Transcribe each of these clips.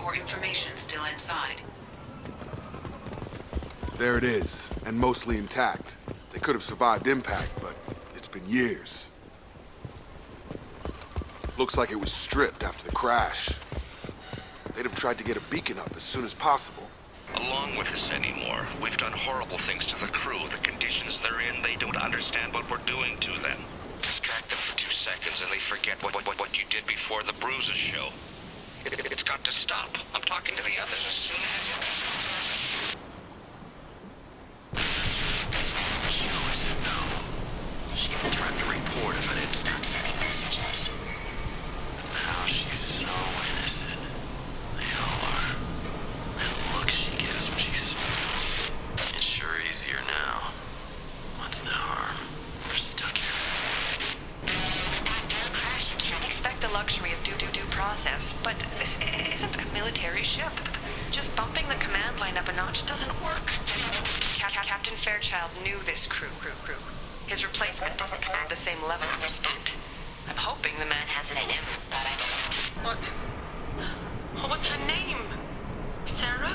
or information still inside. There it is, and mostly intact. They could have survived impact, but it's been years. Looks like it was stripped after the crash. They'd have tried to get a beacon up as soon as possible. Along with us anymore. We've done horrible things to the crew. The conditions they're in, they don't understand what we're doing to them. Distract them for 2 seconds and they forget what you did before the bruises show. It's got to stop. I'm talking to the others as soon as... She said no. She even threatened to report if I didn't stop sending messages. Now she's so innocent. They all are. That look she gives when she smiles. It's sure easier now. What's the harm? We're stuck here. After a crash, you can't expect the luxury of due process, but this isn't a military ship. Just bumping the command line up a notch doesn't work. Captain Fairchild knew this crew. His replacement doesn't command the same level of respect. I'm hoping the man has it in him, but I don't know. What was her name? Sarah?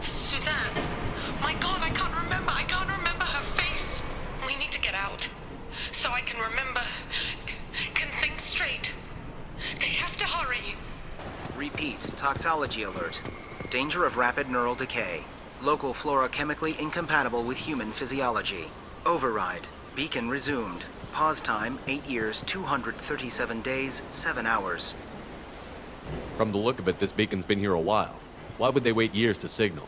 Suzanne? My God, I can't remember. I can't remember her face. We need to get out. So I can remember. Can think straight. They have to hurry. Repeat, toxology alert. Danger of rapid neural decay. Local flora chemically incompatible with human physiology. Override. Beacon resumed. Pause time, 8 years, 237 days, 7 hours. From the look of it, this beacon's been here a while. Why would they wait years to signal?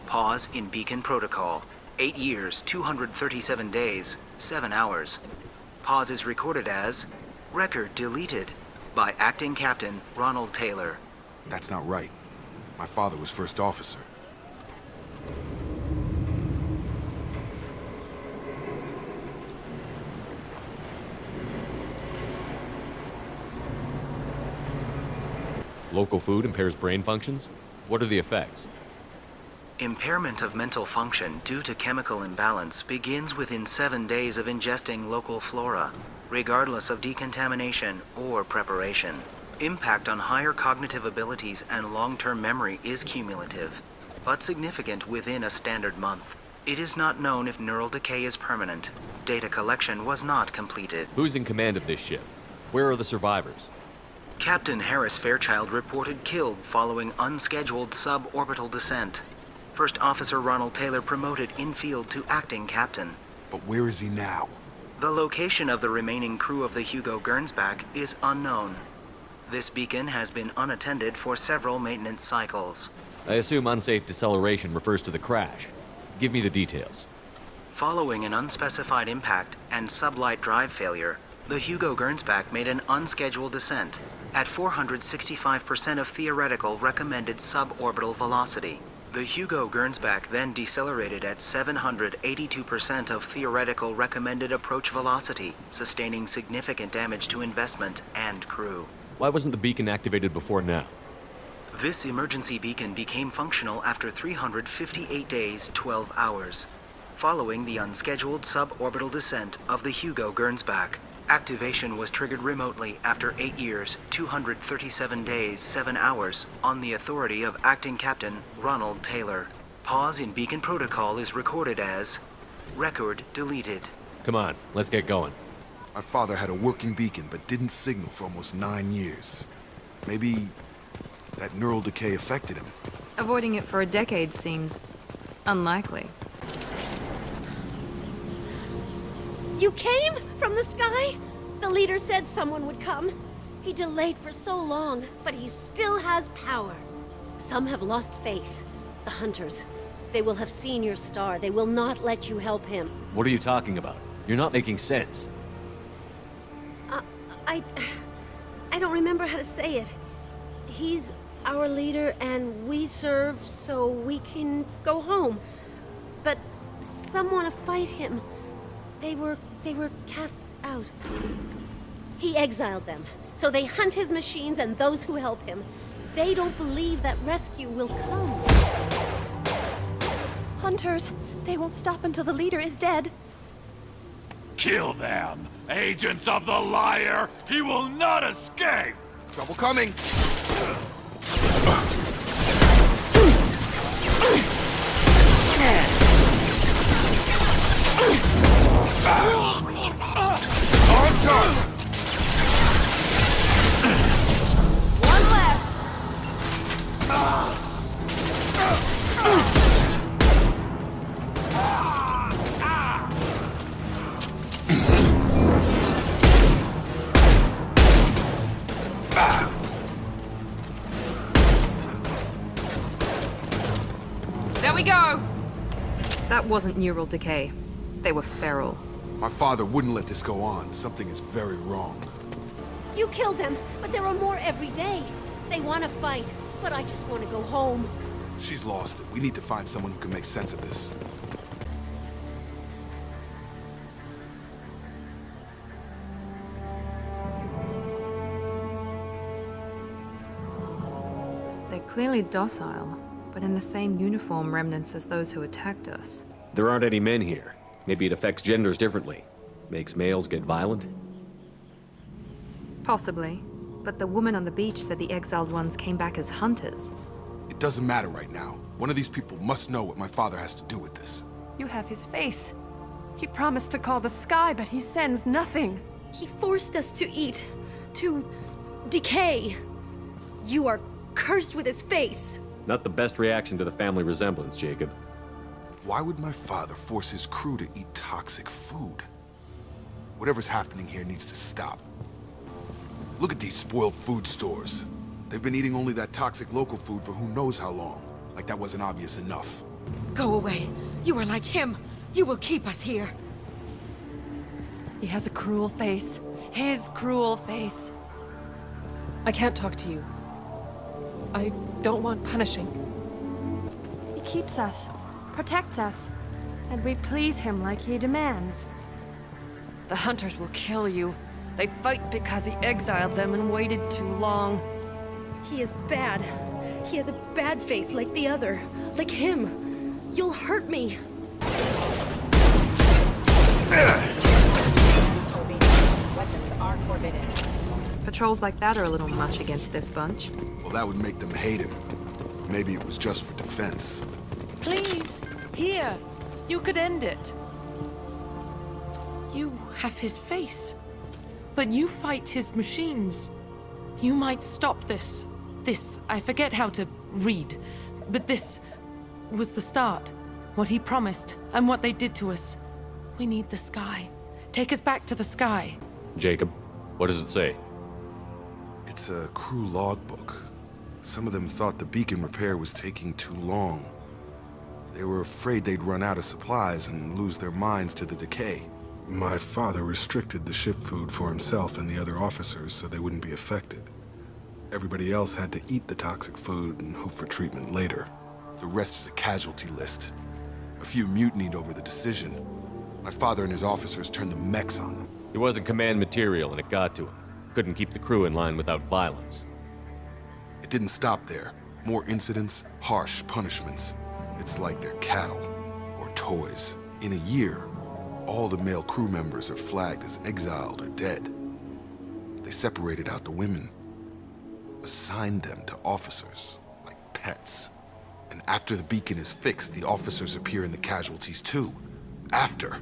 Pause in beacon protocol. 8 years, 237 days, 7 hours. Pause is recorded as record deleted by Acting Captain Ronald Taylor. That's not right. My father was first officer. Local food impairs brain functions? What are the effects? Impairment of mental function due to chemical imbalance begins within 7 days of ingesting local flora, regardless of decontamination or preparation. Impact on higher cognitive abilities and long-term memory is cumulative, but significant within a standard month. It is not known if neural decay is permanent. Data collection was not completed. Who's in command of this ship? Where are the survivors? Captain Harris Fairchild reported killed following unscheduled suborbital descent. First Officer Ronald Taylor promoted in-field to acting captain. But where is he now? The location of the remaining crew of the Hugo Gernsback is unknown. This beacon has been unattended for several maintenance cycles. I assume unsafe deceleration refers to the crash. Give me the details. Following an unspecified impact and sublight drive failure, the Hugo Gernsback made an unscheduled descent at 465% of theoretical recommended suborbital velocity. The Hugo Gernsback then decelerated at 782% of theoretical recommended approach velocity, sustaining significant damage to investment and crew. Why wasn't the beacon activated before now? This emergency beacon became functional after 358 days, 12 hours, following the unscheduled suborbital descent of the Hugo Gernsback. Activation was triggered remotely after 8 years, 237 days, 7 hours, on the authority of Acting Captain Ronald Taylor. Pause in beacon protocol is recorded as record deleted. Come on, let's get going. My father had a working beacon, but didn't signal for almost 9 years. Maybe that neural decay affected him. Avoiding it for a decade seems unlikely. You came from the sky? The leader said someone would come. He delayed for so long, but he still has power. Some have lost faith. The hunters. They will have seen your star. They will not let you help him. What are you talking about? You're not making sense. I don't remember how to say it. He's our leader and we serve so we can go home. But some want to fight him. They were cast out. He exiled them, so they hunt his machines and those who help him. They don't believe that rescue will come. Hunters, they won't stop until the leader is dead. Kill them! Agents of the liar! He will not escape! Trouble coming! One left. There we go! That wasn't neural decay. They were feral. My father wouldn't let this go on. Something is very wrong. You killed them, but there are more every day. They want to fight, but I just want to go home. She's lost it. We need to find someone who can make sense of this. They're clearly docile, but in the same uniform remnants as those who attacked us. There aren't any men here. Maybe it affects genders differently. Makes males get violent? Possibly. But the woman on the beach said the exiled ones came back as hunters. It doesn't matter right now. One of these people must know what my father has to do with this. You have his face. He promised to call the sky, but he sends nothing. He forced us to eat, to decay. You are cursed with his face. Not the best reaction to the family resemblance, Jacob. Why would my father force his crew to eat toxic food? Whatever's happening here needs to stop. Look at these spoiled food stores. They've been eating only that toxic local food for who knows how long. Like that wasn't obvious enough. Go away. You are like him. You will keep us here. He has a cruel face. His cruel face. I can't talk to you. I don't want punishing. He keeps us, protects us, and we please him like he demands. The hunters will kill you. They fight because he exiled them and waited too long. He is bad. He has a bad face like the other. Like him. You'll hurt me. Weapons are forbidden. Patrols like that are a little much against this bunch. Well, that would make them hate him. Maybe it was just for defense. Please, here. You could end it. You have his face. But you fight his machines. You might stop this. This, I forget how to read. But this was the start. What he promised, and what they did to us. We need the sky. Take us back to the sky. Jacob, what does it say? It's a crew logbook. Some of them thought the beacon repair was taking too long. They were afraid they'd run out of supplies and lose their minds to the decay. My father restricted the ship food for himself and the other officers so they wouldn't be affected. Everybody else had to eat the toxic food and hope for treatment later. The rest is a casualty list. A few mutinied over the decision. My father and his officers turned the mechs on them. He wasn't command material and it got to him. Couldn't keep the crew in line without violence. It didn't stop there. More incidents, harsh punishments. It's like they're cattle or toys. In a year, all the male crew members are flagged as exiled or dead. They separated out the women, assigned them to officers, like pets. And after the beacon is fixed, the officers appear in the casualties too. After.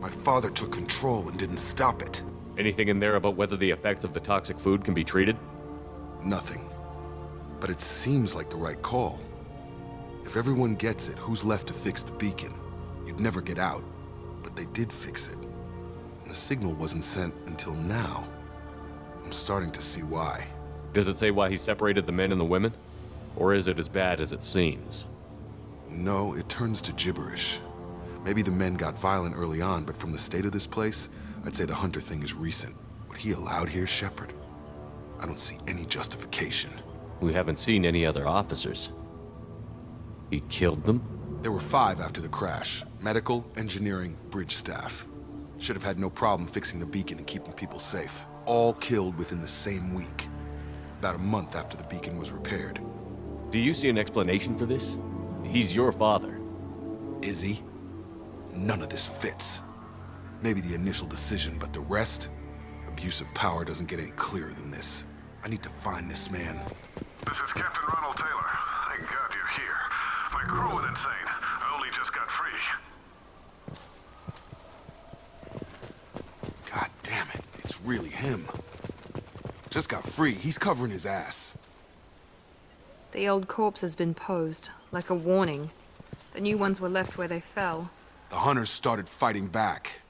My father took control and didn't stop it. Anything in there about whether the effects of the toxic food can be treated? Nothing. But it seems like the right call. If everyone gets it, who's left to fix the beacon? You'd never get out. But they did fix it. And the signal wasn't sent until now. I'm starting to see why. Does it say why he separated the men and the women? Or is it as bad as it seems? No, it turns to gibberish. Maybe the men got violent early on, but from the state of this place, I'd say the Hunter thing is recent. What he allowed here, Shepard? I don't see any justification. We haven't seen any other officers. He killed them? There were 5 after the crash. Medical, engineering, bridge staff. Should have had no problem fixing the beacon and keeping people safe. All killed within the same week. About a month after the beacon was repaired. Do you see an explanation for this? He's your father. Is he? None of this fits. Maybe the initial decision, but the rest? Abuse of power doesn't get any clearer than this. I need to find this man. This is Captain Ronald Taylor. Thank God you're here. My crew went insane. I only just got free. God damn it, it's really him. Just got free. He's covering his ass. The old corpse has been posed, like a warning. The new ones were left where they fell. The hunters started fighting back.